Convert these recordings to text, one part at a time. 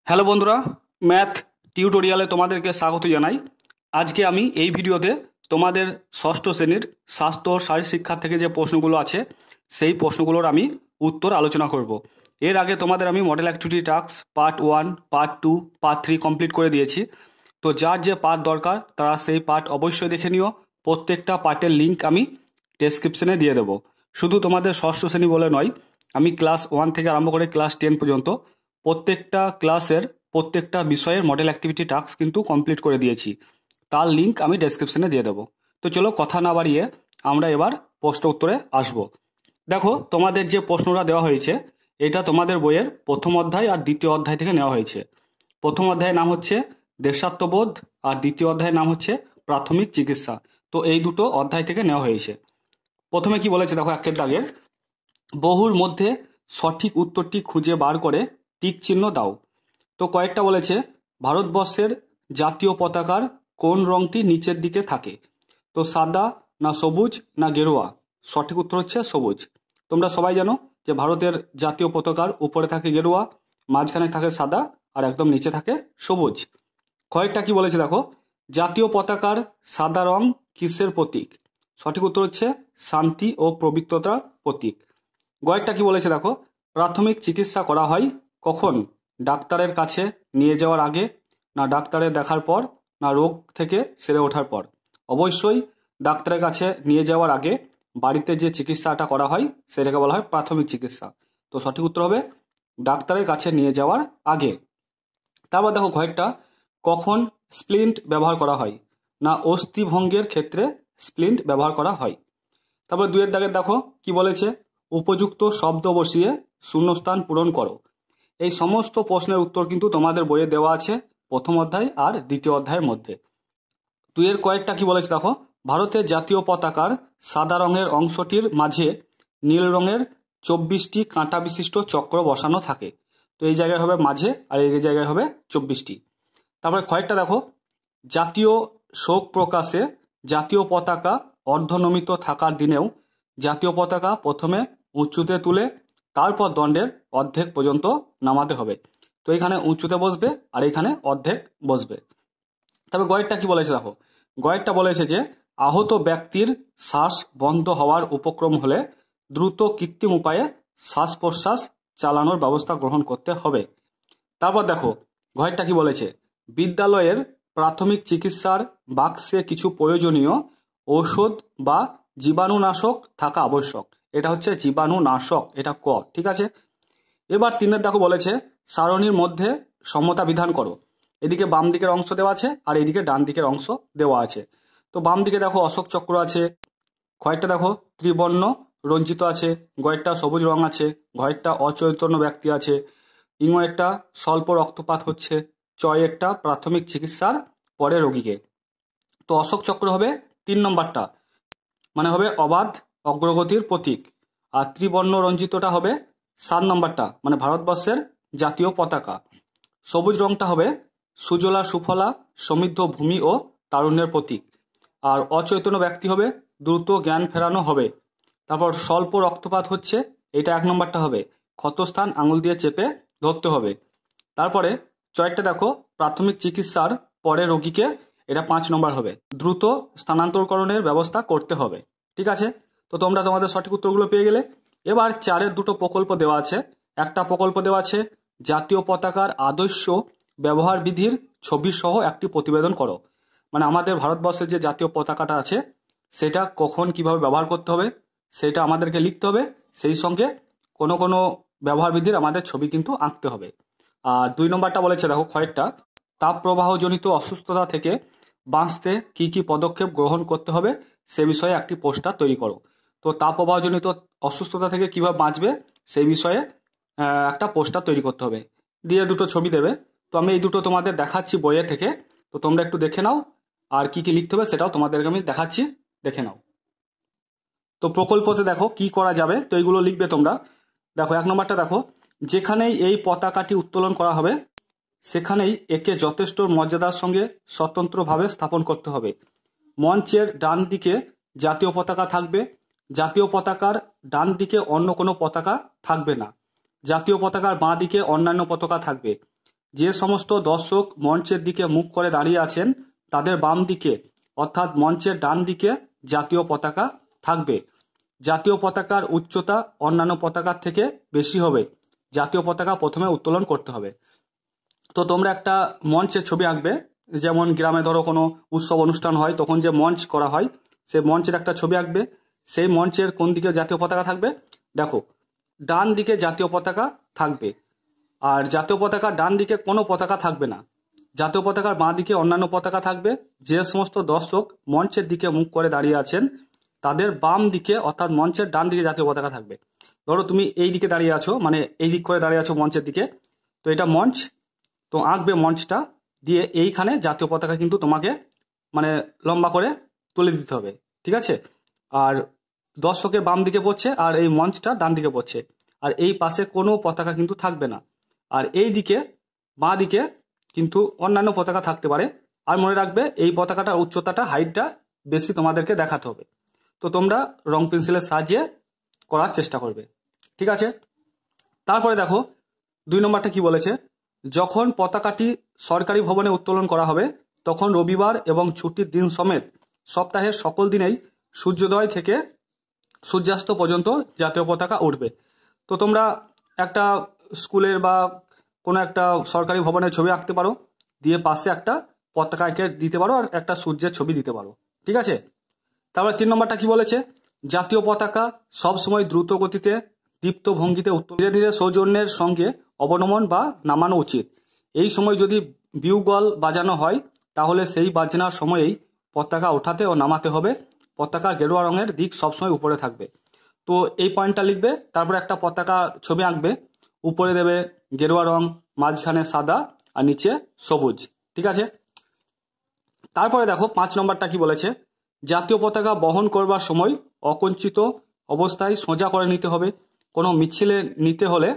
Hello বন্ধুরা, math টিউটোরিয়ালে তোমাদেরকে স্বাগত জানাই। আজকে আমি এই ভিডিওতে তোমাদের ষষ্ঠ শ্রেণীর স্বাস্থ্য ও শারীরশিক্ষা থেকে যে প্রশ্নগুলো আছে সেই প্রশ্নগুলোর আমি উত্তর আলোচনা করব। এর আগে তোমাদের আমি model activity task part 1, part 2, part 3 complete করে দিয়েছি। তো যার যে পার্ট দরকার তারা সেই পার্ট অবশ্যই দেখে নিও। প্রত্যেকটা পার্টের লিঙ্ক আমি ডেসক্রিপশনে দিয়ে দেবো। শুধু তোমাদের ষষ্ঠ শ্রেণী বলে নয়, আমি ক্লাস 1 থেকে আরম্ভ করে ক্লাস 10 পর্যন্ত প্রত্যেকটা ক্লাসের প্রত্যেকটা বিষয়ের মডেল অ্যাক্টিভিটি টাস্ক কিন্তু কমপ্লিট করে দিয়েছি। তার লিঙ্ক আমি ডেসক্রিপশনে দিয়ে দেবো। তো চলো কথা না বাড়িয়ে আমরা এবার প্রশ্ন উত্তরে আসব। দেখো, তোমাদের যে প্রশ্নটা দেওয়া হয়েছে এটা তোমাদের বইয়ের প্রথম অধ্যায় আর দ্বিতীয় অধ্যায় থেকে নেওয়া হয়েছে। প্রথম অধ্যায়ের নাম হচ্ছে দেশাত্মবোধ আর দ্বিতীয় অধ্যায়ের নাম হচ্ছে প্রাথমিক চিকিৎসা। তো এই দুটো অধ্যায় থেকে নেওয়া হয়েছে। প্রথমে কি বলেছে দেখো, একের দাগের বহুর মধ্যে সঠিক উত্তরটি খুঁজে বার করে টিক চিহ্ন দাও। তো কয়েকটা বলেছে ভারতবর্ষের জাতীয় পতাকার কোন রংটি নিচের দিকে থাকে? তো সাদা না সবুজ না গেরুয়া? সঠিক উত্তর হচ্ছে সবুজ। তোমরা সবাই জানো যে ভারতের জাতীয় পতাকার উপরে থাকে গেরুয়া, মাঝখানে থাকে সাদা আর একদম নিচে থাকে সবুজ। কয়েকটা কি বলেছে দেখো, জাতীয় পতাকার সাদা রং কিসের প্রতীক? সঠিক উত্তর হচ্ছে শান্তি ও পবিত্রতার প্রতীক। কয়েকটা কি বলেছে দেখো, প্রাথমিক চিকিৎসা করা হয় কখন? ডাক্তারের কাছে নিয়ে যাওয়ার আগে, না ডাক্তারের দেখার পর, না রোগ থেকে সেরে ওঠার পর? অবশ্যই ডাক্তারের কাছে নিয়ে যাওয়ার আগে বাড়িতে যে চিকিৎসাটা করা হয় সেটাকে বলা হয় প্রাথমিক চিকিৎসা। তো সঠিক উত্তর হবে ডাক্তারের কাছে নিয়ে যাওয়ার আগে। তারপর দেখো কয়েকটা, কখন স্প্লিন্ট ব্যবহার করা হয়? না অস্থিভঙ্গের ক্ষেত্রে স্প্লিন্ট ব্যবহার করা হয়। তারপর দুয়ের দাগের দেখো কি বলেছে, উপযুক্ত শব্দ বসিয়ে শূন্যস্থান পূরণ করো। এই সমস্ত প্রশ্নের উত্তর কিন্তু তোমাদের বইয়ে দেওয়া আছে প্রথম অধ্যায় আর দ্বিতীয় অধ্যায়ের মধ্যে। দুইয়ের কয়েকটা কি বলেছে দেখো, ভারতের জাতীয় পতাকার সাদা রঙের অংশটির মাঝে নীল রঙের 24টি কাঁটা বিশিষ্ট চক্র বসানো থাকে। তো এই জায়গায় হবে মাঝে আর এই জায়গায় হবে 24টি। তারপরে কয়েকটা দেখো, জাতীয় শোক প্রকাশে জাতীয় পতাকা অর্ধনমিত থাকার দিনেও জাতীয় পতাকা প্রথমে উঁচুতে তুলে তারপর দণ্ডের অর্ধেক পর্যন্ত নামাতে হবে। তো এখানে উঁচুতে বসবে আর এখানে অর্ধেক বসবে। তবে গয়েরটা কি বলেছে দেখো, গয়েরটা বলেছে যে আহত ব্যক্তির শ্বাস বন্ধ হওয়ার উপক্রম হলে দ্রুত কৃত্রিম উপায়ে শ্বাস প্রশ্বাস চালানোর ব্যবস্থা গ্রহণ করতে হবে। তারপর দেখো গয়েরটা কি বলেছে, বিদ্যালয়ের প্রাথমিক চিকিৎসার বাক্সে কিছু প্রয়োজনীয় ঔষধ বা জীবাণুনাশক থাকা আবশ্যক। এটা হচ্ছে জীবাণুনাশক, এটা ক, ঠিক আছে। এবার তিনের দেখো বলেছে সারণীর মধ্যে সমতা বিধান করো। এদিকে বাম দিকের অংশ দেওয়া আছে আর এদিকে ডান দিকের অংশ দেওয়া আছে। তো বাম দিকে দেখো অশোক চক্র আছে, কয়েকটা দেখো ত্রিবর্ণ রঞ্জিত আছে, গয়েরটা সবুজ রং আছে, ঘয়েরটা অচৈতন্য ব্যক্তি আছে, ইংয়েরটা স্বল্প রক্তপাত হচ্ছে, চয়েরটা প্রাথমিক চিকিৎসার পরে রোগীকে। তো অশোক চক্র হবে 3 নম্বরটা, মানে হবে অবাধ অগ্রগতির প্রতীক। আর ত্রিবর্ণ রঞ্জিতটা হবে 7 নম্বরটা, মানে ভারতবর্ষের জাতীয় পতাকা। সবুজ রংটা হবে সুজলা সুফলা সমৃদ্ধ ভূমি ও তারুণ্যের প্রতীক। আর অচৈতন্য ব্যক্তি হবে দ্রুত জ্ঞান ফেরানো হবে। তারপর স্বল্প রক্তপাত হচ্ছে, এটা 1 নম্বরটা হবে ক্ষতস্থান আঙুল দিয়ে চেপে ধরতে হবে। তারপরে চয়েরটা দেখো প্রাথমিক চিকিৎসার পরে রোগীকে, এটা 5 নম্বর হবে দ্রুত স্থানান্তরকরণের ব্যবস্থা করতে হবে। ঠিক আছে, তো তোমরা তোমাদের সঠিক উত্তরগুলো পেয়ে গেলে। এবার 4-এর দুটো প্রকল্প দেওয়া আছে। একটা প্রকল্প দেওয়া আছে জাতীয় পতাকার আদর্শ ব্যবহার বিধির ছবি সহ একটি প্রতিবেদন করো। মানে আমাদের ভারতবর্ষের যে জাতীয় পতাকাটা আছে সেটা কখন কিভাবে ব্যবহার করতে হবে সেটা আমাদেরকে লিখতে হবে, সেই সঙ্গে কোনো কোনো ব্যবহার বিধির আমাদের ছবি কিন্তু আঁকতে হবে। আর 2 নম্বরটা বলেছে দেখো কয়েকটা, তাপ প্রবাহজনিত অসুস্থতা থেকে বাঁচতে কি কি পদক্ষেপ গ্রহণ করতে হবে সে বিষয়ে একটি পোস্টার তৈরি করো। তো তাপ প্রবাহজনিত অসুস্থতা থেকে কিভাবে বাঁচবে সেই বিষয়ে একটা পোস্টার তৈরি করতে হবে, দিয়ে দুটো ছবি দেবে। তো আমি এই দুটো তোমাদের দেখাচ্ছি বইয়ে থেকে, তো তোমরা একটু দেখে নাও। আর কি কি লিখতে হবে সেটাও তোমাদেরকে আমি দেখাচ্ছি, দেখে নাও। তো প্রকল্পতে দেখো কি করা যাবে, তো এইগুলো লিখবে তোমরা। দেখো 1 নম্বরটা দেখো, যেখানেই এই পতাকাটি উত্তোলন করা হবে সেখানেই একে যথেষ্ট মর্যাদার সঙ্গে স্বতন্ত্রভাবে স্থাপন করতে হবে। মঞ্চের ডান দিকে জাতীয় পতাকা থাকবে, জাতীয় পতাকার ডান দিকে অন্য কোনো পতাকা থাকবে না। জাতীয় পতাকার বাঁ দিকে অন্যান্য পতাকা থাকবে। যে সমস্ত দর্শক মঞ্চের দিকে মুখ করে দাঁড়িয়ে আছেন তাদের বাম দিকে অর্থাৎ মঞ্চের ডান দিকে জাতীয় পতাকা থাকবে। জাতীয় পতাকার উচ্চতা অন্যান্য পতাকার থেকে বেশি হবে। জাতীয় পতাকা প্রথমে উত্তোলন করতে হবে। তো তোমরা একটা মঞ্চের ছবি আঁকবে, যেমন গ্রামে ধরো কোনো উৎসব অনুষ্ঠান হয় তখন যে মঞ্চ করা হয় সেই মঞ্চের একটা ছবি আঁকবে। সেই মঞ্চের কোন দিকে জাতীয় পতাকা থাকবে? দেখো, ডান দিকে জাতীয় পতাকা থাকবে। আর জাতীয় পতাকার ডান দিকে কোনো পতাকা থাকবে না। জাতীয় পতাকার বাঁ দিকে অন্যান্য পতাকা থাকবে। যে সমস্ত দর্শক মঞ্চের দিকে মুখ করে দাঁড়িয়ে আছেন তাদের বাম দিকে অর্থাৎ মঞ্চের ডান দিকে জাতীয় পতাকা থাকবে। ধরো তুমি এই দিকে দাঁড়িয়ে আছো, মানে এই দিক করে দাঁড়িয়ে আছো মঞ্চের দিকে, তো এটা মঞ্চ, তো আঁকবে মঞ্চটা দিয়ে এইখানে জাতীয় পতাকা কিন্তু তোমাকে মানে লম্বা করে তুলে দিতে হবে, ঠিক আছে? আর দর্শকের বাম দিকে পড়ছে আর এই মঞ্চটা ডান দিকে পড়ছে, আর এই পাশে কোনো পতাকা কিন্তু থাকবে না। আর এই দিকে বাঁ দিকে কিন্তু অন্যান্য পতাকা থাকতে পারে। আর মনে রাখবে এই পতাকাটার উচ্চতাটা হাইটটা বেশি তোমাদেরকে দেখাতে হবে। তো তোমরা রং পেন্সিলের সাহায্যে করার চেষ্টা করবে, ঠিক আছে? তারপরে দেখো 2 নম্বরটা কি বলেছে, যখন পতাকাটি সরকারি ভবনে উত্তোলন করা হবে তখন রবিবার এবং ছুটির দিন সমেত সপ্তাহের সকল দিনেই সূর্যোদয় থেকে সূর্যাস্ত পর্যন্ত জাতীয় পতাকা উঠবে। তো তোমরা একটা স্কুলের বা কোনো একটা সরকারি ভবনের ছবি আঁকতে পারো, দিয়ে পাশে একটা পতাকা এঁকে দিতে পারো আর একটা সূর্যের ছবি দিতে পারো, ঠিক আছে? তারপরে 3 নম্বরটা কি বলেছে, জাতীয় পতাকা সবসময় দ্রুত গতিতে দীপ্ত ভঙ্গিতে ধীরে ধীরে সৌজন্যের সঙ্গে অবনমন বা নামানো উচিত। এই সময় যদি বিউগল বাজানো হয় তাহলে সেই বাজনার সময়েই পতাকা ওঠাতে ও নামাতে হবে। পতাকার গেরুয়া রঙের দিক সবসময় উপরে থাকবে। তো এই পয়েন্টটা লিখবে, তারপরে একটা পতাকা ছবি আঁকবে, উপরে দেবে গেরুয়া রং, মাঝখানে সাদা আর নিচে সবুজ, ঠিক আছে? তারপরে দেখো 5 নম্বরটা কি বলেছে, জাতীয় পতাকা বহন করবার সময় অকুঞ্চিত অবস্থায় সোজা করে নিতে হবে। কোনো মিছিলে নিতে হলে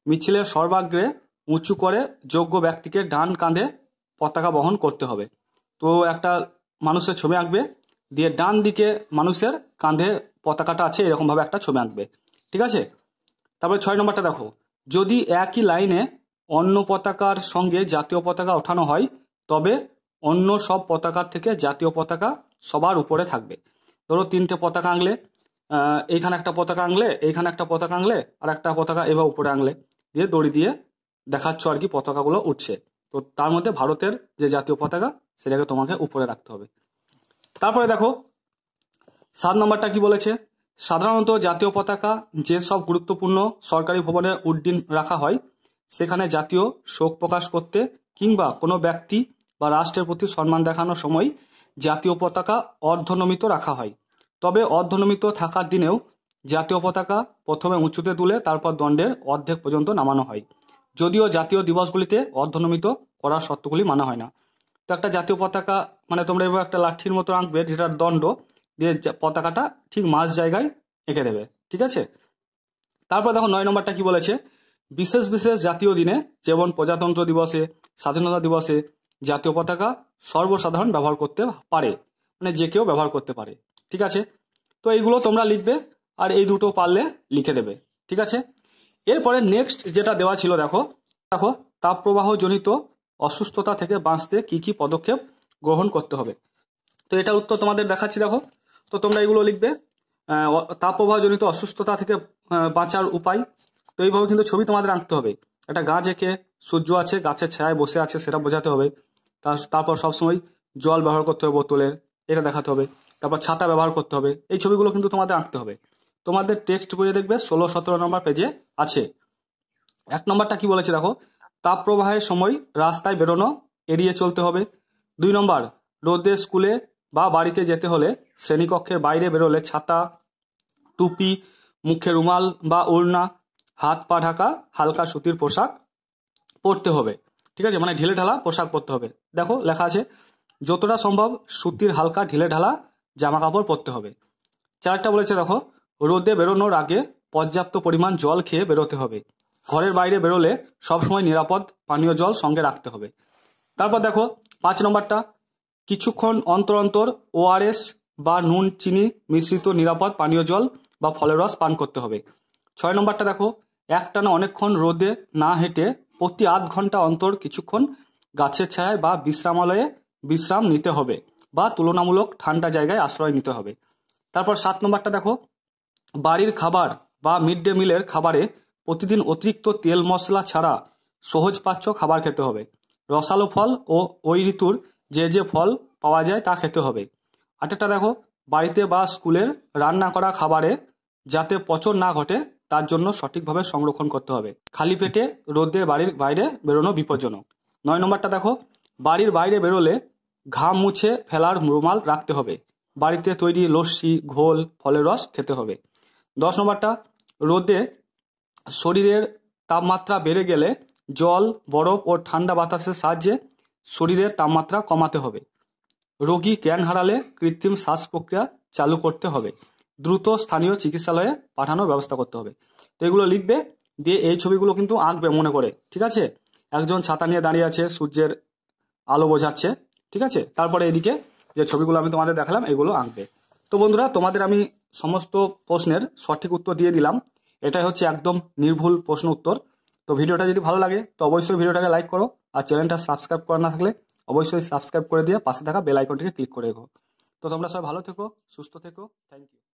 মিছিলের সর্বাগ্রে উঁচু করে যোগ্য ব্যক্তিকে ডান কাঁধে পতাকা বহন করতে হবে। তো একটা মানুষের ছবি আঁকবে, দিয়ে ডান দিকে মানুষের কাঁধে পতাকাটা আছে এরকমভাবে একটা ছবি আঁকবে, ঠিক আছে? তারপরে 6 নম্বরটা দেখো, যদি একই লাইনে অন্য পতাকার সঙ্গে জাতীয় পতাকা ওঠানো হয় তবে অন্য সব পতাকার থেকে জাতীয় পতাকা সবার উপরে থাকবে। ধরো 3টে পতাকা আঁকলে, এইখানে একটা পতাকা আঁকলে, এইখানে একটা পতাকা আঁকলে আর একটা পতাকা এবার উপরে আঁকলে, দিয়ে দড়ি দিয়ে দেখাচ্ছ আর কি পতাকাগুলো উঠছে। তো তার মধ্যে ভারতের যে জাতীয় পতাকা সেটাকে তোমাকে উপরে রাখতে হবে। তারপরে দেখো 7 নম্বরটা কি বলেছে, সাধারণত জাতীয় পতাকা যেসব গুরুত্বপূর্ণ সরকারি ভবনে উড্ডীন রাখা হয় সেখানে জাতীয় শোক প্রকাশ করতে কিংবা কোনো ব্যক্তি বা রাষ্ট্রের প্রতি সম্মান দেখানোর সময় জাতীয় পতাকা অর্ধনমিত রাখা হয়। তবে অর্ধনমিত থাকার দিনেও জাতীয় পতাকা প্রথমে উঁচুতে তুলে তারপর দণ্ডের অর্ধেক পর্যন্ত নামানো হয়, যদিও জাতীয় দিবসগুলিতে অর্ধনমিত করার শর্তগুলি মানা হয় না। তো একটা জাতীয় পতাকা মানে তোমরা এবার একটা লাঠির মতো আঁকবে, যেটার দণ্ড দিয়ে পতাকাটা ঠিক মাঝ জায়গায় এঁকে দেবে, ঠিক আছে? তারপর দেখো 9 নম্বরটা কি বলেছে, বিশেষ বিশেষ জাতীয় দিনে যেমন প্রজাতন্ত্র দিবসে, স্বাধীনতা দিবসে জাতীয় পতাকা সর্বসাধারণ ব্যবহার করতে পারে, মানে যে কেউ ব্যবহার করতে পারে, ঠিক আছে? তো এইগুলো তোমরা লিখবে আর এই দুটো পারলে লিখে দেবে, ঠিক আছে? এরপরে নেক্সট যেটা দেওয়া ছিল দেখো দেখো তাপপ্রবাহ জনিত অসুস্থতা থেকে বাঁচতে কি কি পদক্ষেপ গ্রহণ করতে হবে। তো এটার উত্তর তোমাদের দেখাচ্ছি, দেখো। তো তোমরা এগুলো লিখবে, তাপপ্রবাহ জনিত অসুস্থতা থেকে বাঁচার উপায়। তো এইভাবে কিন্তু ছবি তোমাদের আঁকতে হবে। একটা গাছ এঁকে সূর্য আছে, গাছের ছায়ায় বসে আছে সেটা বোঝাতে হবে। তারপর সবসময় জল ব্যবহার করতে হবে বোতলের, এটা দেখাতে হবে। তারপর ছাতা ব্যবহার করতে হবে। এই ছবিগুলো কিন্তু তোমাদের আঁকতে হবে। তোমাদের টেক্সট বইয়ে দেখবে 16-17 নম্বর পেজে আছে। 1 নম্বরটা কি বলেছে দেখো, তাপপ্রবাহের সময় রাস্তায় বেরোনো এড়িয়ে চলতে হবে। 2 নম্বর, রোদে স্কুলে বা বাড়িতে যেতে হলে শ্রেণীকক্ষের বাইরে বেরোলে ছাতা, টুপি, মুখে রুমাল বা ওড়না, হাত পা ঢাকা হালকা সুতির পোশাক পরতে হবে, ঠিক আছে? মানে ঢিলে ঢালা পোশাক পরতে হবে। দেখো লেখা আছে যতটা সম্ভব সুতির হালকা ঢিলে ঢালা জামা কাপড় পরতে হবে। 4টা বলেছে দেখো, রোদে বেরোনোর আগে পর্যাপ্ত পরিমাণ জল খেয়ে বেরোতে হবে। ঘরের বাইরে বেরোলে সবসময় নিরাপদ পানীয় জল সঙ্গে রাখতে হবে। তারপর দেখো 5 নম্বরটা, কিছুক্ষণ অন্তর অন্তর ORS বা নুন চিনি মিশ্রিত নিরাপদ পানীয় জল বা ফলের রস পান করতে হবে। 6 নম্বরটা দেখো, একটানা অনেকক্ষণ রোদে না হেঁটে প্রতি আধ ঘন্টা অন্তর কিছুক্ষণ গাছের ছায়ায় বা বিশ্রামালয়ে বিশ্রাম নিতে হবে বা তুলনামূলক ঠান্ডা জায়গায় আশ্রয় নিতে হবে। তারপর 7 নম্বরটা দেখো, বাড়ির খাবার বা মিড ডে মিলের খাবারে প্রতিদিন অতিরিক্ত তেল মশলা ছাড়া সহজপাচ্য খাবার খেতে হবে। রসালো ফল ও ওই ঋতুর যে ফল পাওয়া যায় তা খেতে হবে। 8টা দেখো, বাড়িতে বা স্কুলের রান্না করা খাবারে যাতে পচন না ঘটে তার জন্য সঠিকভাবে সংরক্ষণ করতে হবে। খালি পেটে রোদে বাড়ির বাইরে বেরোনো বিপজ্জনক। 9 নম্বরটা দেখো, বাড়ির বাইরে বেরোলে ঘাম মুছে ফেলার রুমাল রাখতে হবে। বাড়িতে তৈরি লস্যি, ঘোল, ফলের রস খেতে হবে। 10 নম্বরটা, রোদে শরীরের তাপমাত্রা বেড়ে গেলে জল, বরফ ও ঠান্ডা বাতাসের সাহায্যে শরীরের তাপমাত্রা কমাতে হবে। রোগী জ্ঞান হারালে কৃত্রিম শ্বাস প্রক্রিয়া চালু করতে হবে। দ্রুত স্থানীয় চিকিৎসালয়ে পাঠানোর ব্যবস্থা করতে হবে। তো এগুলো লিখবে, দিয়ে এই ছবিগুলো কিন্তু আঁকবে মনে করে, ঠিক আছে? একজন ছাতা নিয়ে দাঁড়িয়ে আছে, সূর্যের আলো বোঝাচ্ছে, ঠিক আছে? তারপরে এদিকে যে ছবিগুলো আমি তোমাদের দেখালাম এগুলো আঁকবে। তো বন্ধুরা, তোমাদের আমি সমস্ত প্রশ্নের সঠিক উত্তর দিয়ে দিলাম। এটাই হচ্ছে একদম নির্ভুল প্রশ্ন উত্তর। তো ভিডিওটা যদি ভালো লাগে তো অবশ্যই ভিডিওটাকে লাইক করো, আর চ্যানেলটা সাবস্ক্রাইব করা না থাকলে অবশ্যই সাবস্ক্রাইব করে দিয়ে পাশে থাকা বেল আইকনটিকে ক্লিক করে রেখো। তো তোমরা সবাই ভালো থেকো, সুস্থ থেকো। Thank you.